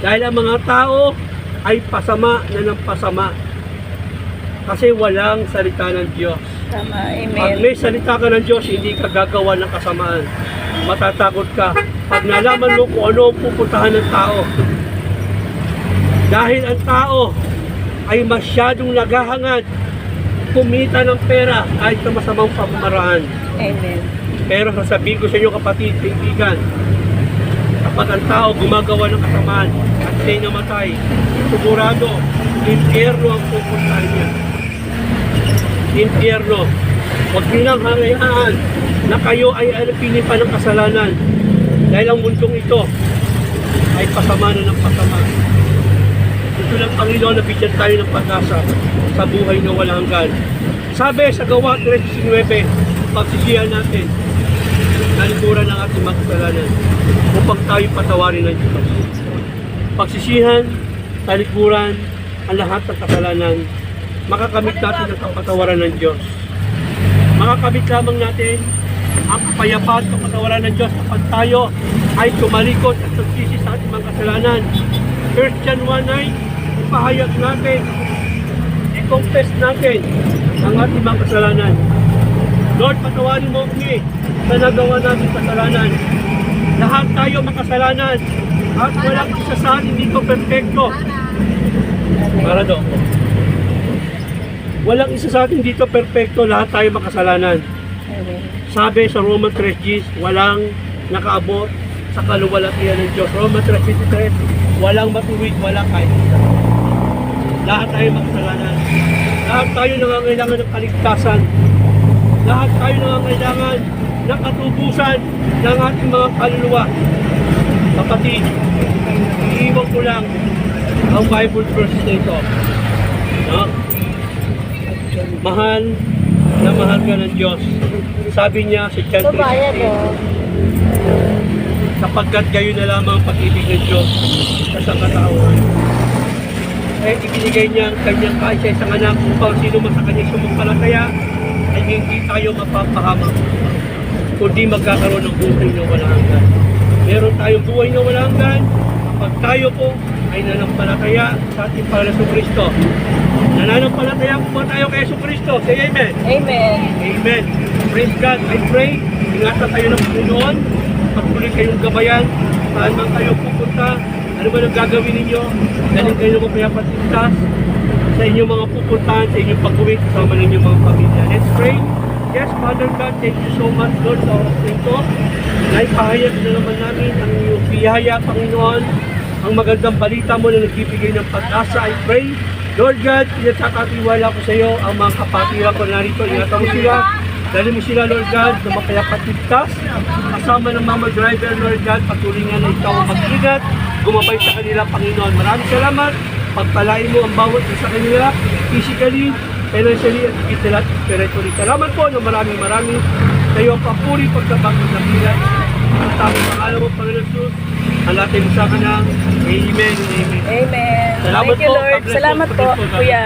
Dahil ang mga tao ay pasama na ng pasama. Kasi walang salita ng Diyos. Tama, Pag amen. may salita ka ng Diyos, hindi ka gagawa ng kasamaan. Matatakot ka. Pag nalaman mo kung ano ang pupuntahan ng tao. Dahil ang tao ay masyadong naghahangad kumita ng pera kahit sa masamang pamamaraan. Amen. Pero sasabihin ko sa inyo kapatid, kaibigan, kapag ang tao gumagawa ng kasamaan at siya'y namatay, sigurado, impyerno ang pupuntahan niya. Impyerno. Huwag niyo lang hayaan na kayo ay alipinin pa ng kasalanan. Dahil ang mundong ito ay pasama na ng pasama. Gusto ng Panginoon na bigyan tayo ng pag-asa sa buhay na walang hanggan. Sabi sa Gawa 13:9, pagsisihan natin, nalikuran ng ating mga kasalanan upang tayo patawarin ng Diyos. Pagsisihan, talikuran, ang lahat ng kasalanan, makakamit natin ang kapatawaran ng Diyos. Makakamit lamang natin ang kapayapaan at kapatawaran ng Diyos kapag tayo ay tumalikod at nagsisi sa ating mga kasalanan. 1 John 1:9, ipahayag natin, i-confess natin ang ating mga kasalanan. Lord, patawarin mo kami sa nagawa natin kasalanan. Lahat tayo makasalanan at walang isa sa atin dito perfecto. Para doon. Walang isa sa atin dito perfecto, lahat tayo makasalanan. Amen. Sabi sa Romans 3:10, walang nakaabot sa kaluwalhatian ng Diyos. Romans 3:23, walang matuwid, walang kahit isa. Lahat tayo makasalanan. Lahat tayo nangangailangan ng kaligtasan. Lahat tayo nangangailangan ng katubusan ng ating mga kaluluwa. Kapatid, iiwan ko lang ang Bible verse na ito. No? Mahal na mahal ka ng Diyos. Sabi niya sa John 3:16, sapagkat gayon na lamang ang pag-ibig ng Diyos sa sangkatauhan. Kaya ibinigay niya ang kanyang kahit sa isang anak upang sino man sa kanyang sumampalataya ay hindi tayo mapapahamak, kundi magkakaroon ng buhay na walang hanggan. Meron tayong buhay na walang hanggan kapag tayo po ay nanampalataya sa ating Panginoon Kristo. Nananampalataya po tayo kay Yesu Kristo. Say amen. Amen. Amen. Praise God. I pray, ingatan tayo ng Panginoon. Patuloy kayong gabayan. Saan man kayo pupunta, ano ba ang gagawin ninyo? Galing kayo ng mapayapatigtas sa inyong mga pupuntahan, sa inyong pag-uwi, kasama ninyong mga pamilya. Let's pray. Yes, Father God, thank you so much, Lord, sa oras nito. Naipahayag na naman namin ang iyong biyaya, Panginoon, ang magandang balita mo na nagbibigay ng pag-asa. I pray, Lord God, pinagkakatiwala ko sa iyo ang mga kapatiran ko narito. Ingatan mo sila. Dali mo sila, Lord God, na makayapatigtas. Kasama ng mga driver, Lord God, patuloy nga na ikaw ang mag-ingat. Gumabay sa kanila, Panginoon. Maraming salamat. Pagpalain mo ang bawat isa sa kanila, physically, financially, at kitila at spiritually. Salamat po na maraming sa iyo ang papuri pagkabagod ng ilan. Ang tamang pangalan mo, Panginoon Jesus. Ang natin sa kanang. Amen. Amen. Amen. Salamat Thank you, po. Lord. God bless Salamat po. po, God bless po. Kuya.